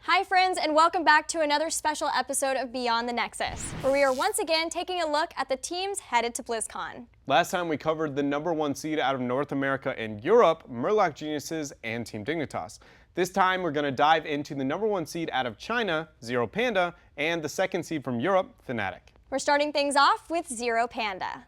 Hi friends, and welcome back to another special episode of Beyond the Nexus, where we are once again taking a look at the teams headed to BlizzCon. Last time we covered the #1 seed out of North America and Europe, Murloc Geniuses and Team Dignitas. This time we're going to dive into the #1 seed out of China, Zero Panda, and the 2nd seed from Europe, Fnatic. We're starting things off with Zero Panda.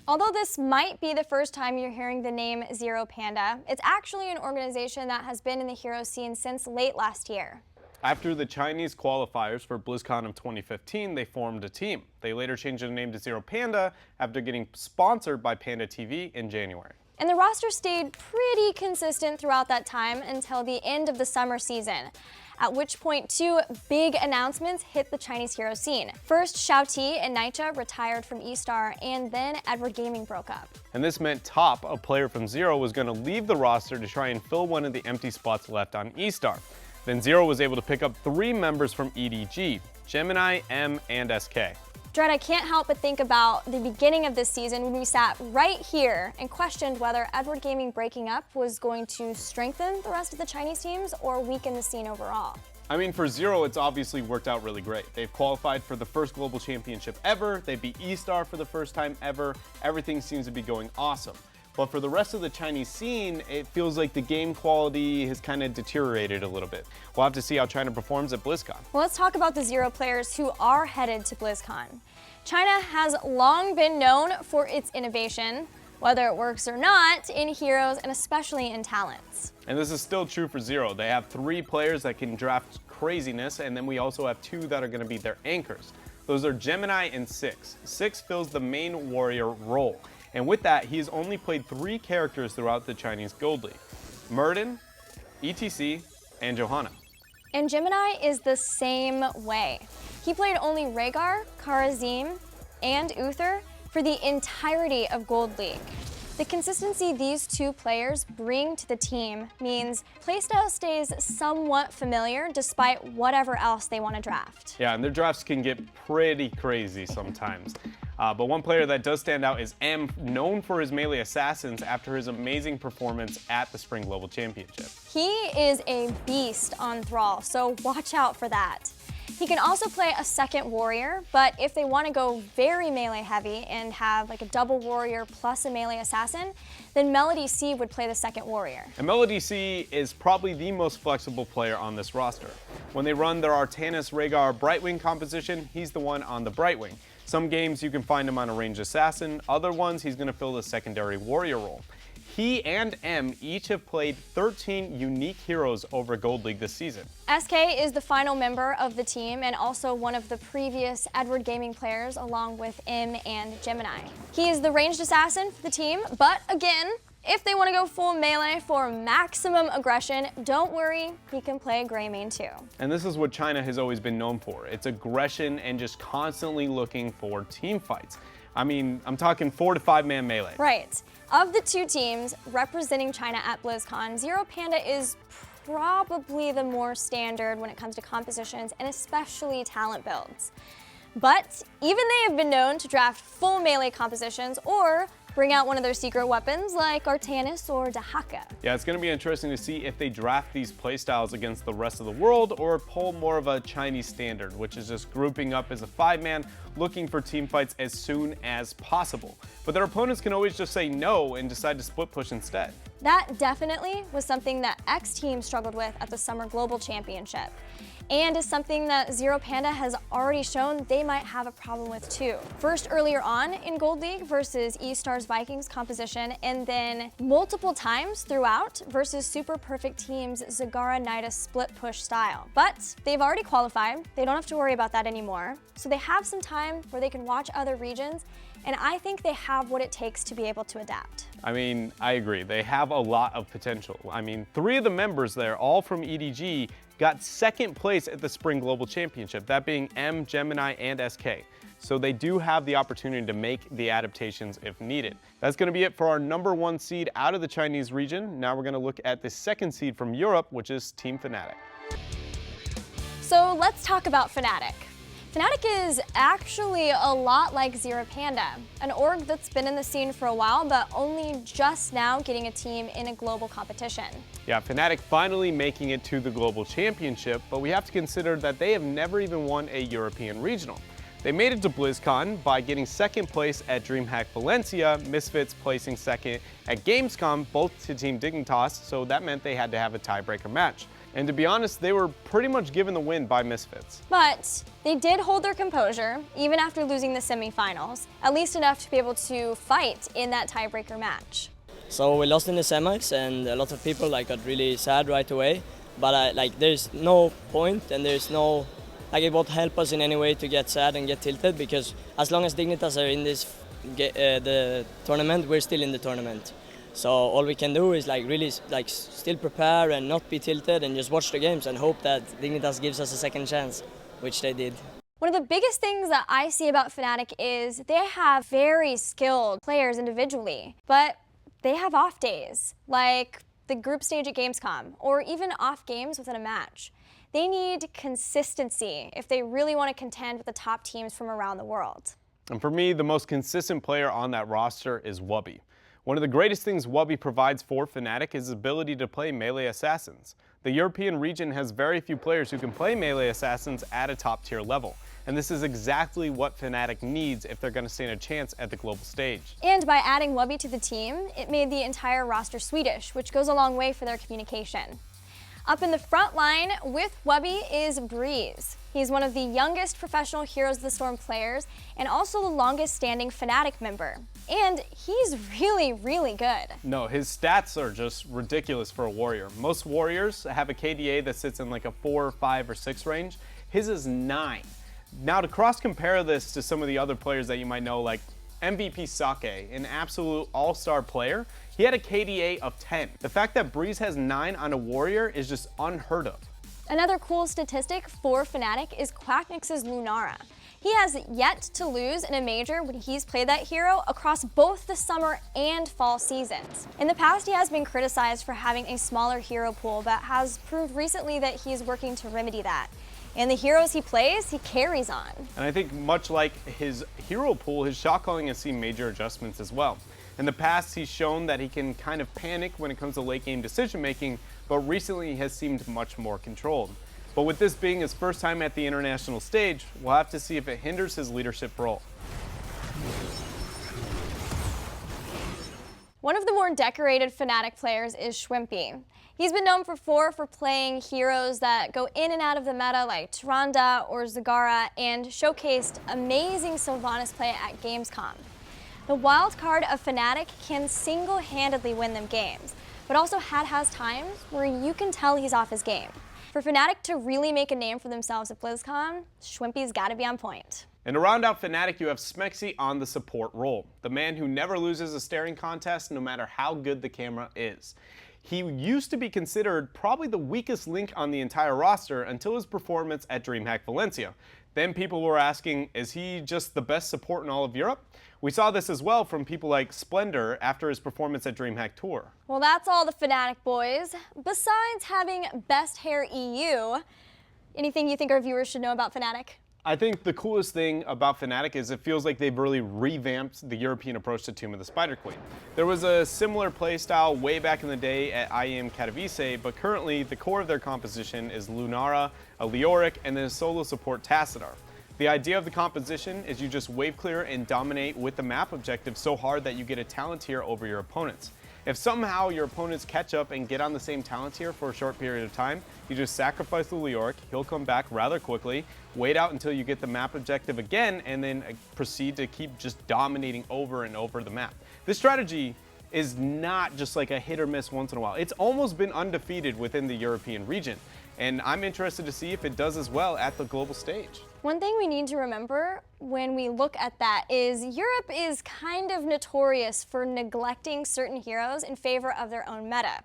Although this might be the first time you're hearing the name Zero Panda, it's actually an organization that has been in the hero scene since late last year. After the Chinese qualifiers for BlizzCon of 2015, they formed a team. They later changed their name to Zero Panda after getting sponsored by Panda TV in January. And the roster stayed pretty consistent throughout that time until the end of the summer season, at which point two big announcements hit the Chinese hero scene. First, Xiaoti and Naicha retired from eStar, and then Edward Gaming broke up. And this meant Top, a player from Zero, was going to leave the roster to try and fill one of the empty spots left on eStar. Then Zero was able to pick up 3 members from EDG, Gemini, M, and SK. Dread, I can't help but think about the beginning of this season when we sat right here and questioned whether Edward Gaming breaking up was going to strengthen the rest of the Chinese teams or weaken the scene overall. I mean, for Zero, it's obviously worked out really great. They've qualified for the first global championship ever. They beat eStar for the first time ever. Everything seems to be going awesome. But for the rest of the Chinese scene, it feels like the game quality has kind of deteriorated a little bit. We'll have to see how China performs at BlizzCon. Well, let's talk about the Zero players who are headed to BlizzCon. China has long been known for its innovation, whether it works or not, in heroes and especially in talents. And this is still true for Zero. They have 3 players that can draft craziness, and then we also have 2 that are going to be their anchors. Those are Gemini and Six. Six fills the main warrior role. And with that, he's only played 3 characters throughout the Chinese Gold League: Murden, ETC, and Johanna. And Gemini is the same way. He played only Rhaegar, Kharazim, and Uther for the entirety of Gold League. The consistency these 2 players bring to the team means playstyle stays somewhat familiar despite whatever else they want to draft. Yeah, and their drafts can get pretty crazy sometimes. But one player that does stand out is M, known for his melee assassins after his amazing performance at the Spring Global Championship. He is a beast on Thrall, so watch out for that. He can also play a 2nd warrior, but if they want to go very melee heavy and have like a double warrior plus a melee assassin, then Melody C would play the 2nd warrior. And Melody C is probably the most flexible player on this roster. When they run their Artanis Rhaegar Brightwing composition, he's the one on the Brightwing. Some games you can find him on a ranged assassin, other ones he's going to fill the secondary warrior role. He and M each have played 13 unique heroes over Gold League this season. SK is the final member of the team and also one of the previous Edward Gaming players along with M and Gemini. He is the ranged assassin for the team, but again, if they want to go full melee for maximum aggression, don't worry, he can play Grey main too. And this is what China has always been known for. It's aggression and just constantly looking for team fights. I mean, I'm talking 4 to 5 man melee. Right. Of the 2 teams representing China at BlizzCon, Zero Panda is probably the more standard when it comes to compositions and especially talent builds. But even they have been known to draft full melee compositions or bring out one of their secret weapons like Artanis or Dahaka. Yeah, it's going to be interesting to see if they draft these playstyles against the rest of the world or pull more of a Chinese standard, which is just grouping up as a 5-man, looking for team fights as soon as possible. But their opponents can always just say no and decide to split push instead. That definitely was something that X Team struggled with at the Summer Global Championship, and is something that Zero Panda has already shown they might have a problem with too. First earlier on in Gold League versus eStar's Vikings composition, and then multiple times throughout versus Super Perfect Team's Zagara Nidus split push style. But they've already qualified, they don't have to worry about that anymore, so they have some time where they can watch other regions, and I think they have what it takes to be able to adapt. I mean, I agree. They have a lot of potential. I mean, 3 of the members there, all from EDG, got 2nd place at the Spring Global Championship, that being M, Gemini, and SK. So they do have the opportunity to make the adaptations if needed. That's going to be it for our #1 seed out of the Chinese region. Now we're going to look at the 2nd seed from Europe, which is Team Fnatic. So let's talk about Fnatic. Fnatic is actually a lot like Zero Panda, an org that's been in the scene for a while, but only just now getting a team in a global competition. Yeah, Fnatic finally making it to the Global Championship, but we have to consider that they have never even won a European regional. They made it to BlizzCon by getting second place at DreamHack Valencia, Misfits placing second at Gamescom, both to Team Dignitas, so that meant they had to have a tiebreaker match. And to be honest, they were pretty much given the win by Misfits. But they did hold their composure, even after losing the semifinals, at least enough to be able to fight in that tiebreaker match. So we lost in the semis, and a lot of people got really sad right away. But there's no point, and there's no it won't help us in any way to get sad and get tilted, because as long as Dignitas are in this the tournament, we're still in the tournament. So all we can do is really still prepare and not be tilted and just watch the games and hope that Dignitas gives us a second chance, which they did. One of the biggest things that I see about Fnatic is they have very skilled players individually, but they have off days, like the group stage at Gamescom, or even off games within a match. They need consistency if they really want to contend with the top teams from around the world. And for me, the most consistent player on that roster is Wobby. One of the greatest things Wobby provides for Fnatic is his ability to play melee assassins. The European region has very few players who can play melee assassins at a top tier level. And this is exactly what Fnatic needs if they're going to stand a chance at the global stage. And by adding Wobby to the team, it made the entire roster Swedish, which goes a long way for their communication. Up in the front line with Wobby is Breeze. He's one of the youngest professional Heroes of the Storm players and also the longest standing Fnatic member. And he's really, really good. No, his stats are just ridiculous for a warrior. Most warriors have a KDA that sits in a 4, 5, or 6 range. His is 9. Now to cross compare this to some of the other players that you might know, like MVP Sake, an absolute all-star player, he had a KDA of 10. The fact that Breeze has 9 on a warrior is just unheard of. Another cool statistic for Fnatic is Quacknix's Lunara. He has yet to lose in a major when he's played that hero across both the summer and fall seasons. In the past, he has been criticized for having a smaller hero pool, but has proved recently that he's working to remedy that. And the heroes he plays, he carries on. And I think much like his hero pool, his shot calling has seen major adjustments as well. In the past, he's shown that he can kind of panic when it comes to late game decision making, but recently he has seemed much more controlled. But with this being his first time at the international stage, we'll have to see if it hinders his leadership role. One of the more decorated Fnatic players is Schwimpy. He's been known for playing heroes that go in and out of the meta like Tyrande or Zagara, and showcased amazing Sylvanas play at Gamescom. The wild card of Fnatic can single-handedly win them games, but also has times where you can tell he's off his game. For Fnatic to really make a name for themselves at BlizzCon, Schwimpy's gotta be on point. And to round out Fnatic, you have Smexy on the support role, the man who never loses a staring contest no matter how good the camera is. He used to be considered probably the weakest link on the entire roster until his performance at DreamHack Valencia. Then people were asking, is he just the best support in all of Europe? We saw this as well from people like Splendor after his performance at DreamHack Tour. Well, that's all the Fnatic boys. Besides having best hair EU, anything you think our viewers should know about Fnatic? I think the coolest thing about Fnatic is it feels like they've really revamped the European approach to Tomb of the Spider Queen. There was a similar playstyle way back in the day at IEM Katowice, but currently the core of their composition is Lunara, a Leoric, and then a solo support Tassadar. The idea of the composition is you just wave clear and dominate with the map objective so hard that you get a talent tier over your opponents. If somehow your opponents catch up and get on the same talent tier for a short period of time, you just sacrifice the Leoric, he'll come back rather quickly, wait out until you get the map objective again, and then proceed to keep just dominating over and over the map. This strategy is not just like a hit or miss once in a while. It's almost been undefeated within the European region, and I'm interested to see if it does as well at the global stage. One thing we need to remember when we look at that is Europe is kind of notorious for neglecting certain heroes in favor of their own meta.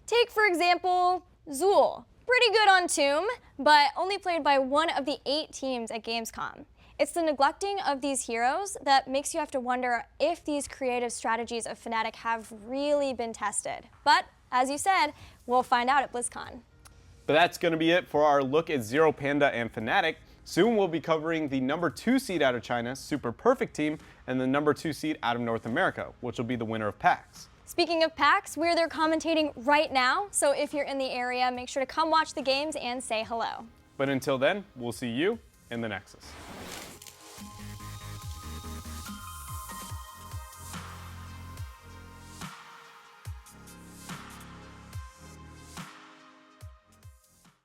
Take, for example, Zul. Pretty good on Tomb, but only played by one of the 8 teams at Gamescom. It's the neglecting of these heroes that makes you have to wonder if these creative strategies of Fnatic have really been tested. But, as you said, we'll find out at BlizzCon. But that's going to be it for our look at Zero Panda and Fnatic. Soon we'll be covering the number 2 seed out of China, Super Perfect Team, and the number 2 seed out of North America, which will be the winner of PAX. Speaking of PAX, we're there commentating right now, so if you're in the area, make sure to come watch the games and say hello. But until then, we'll see you in the Nexus.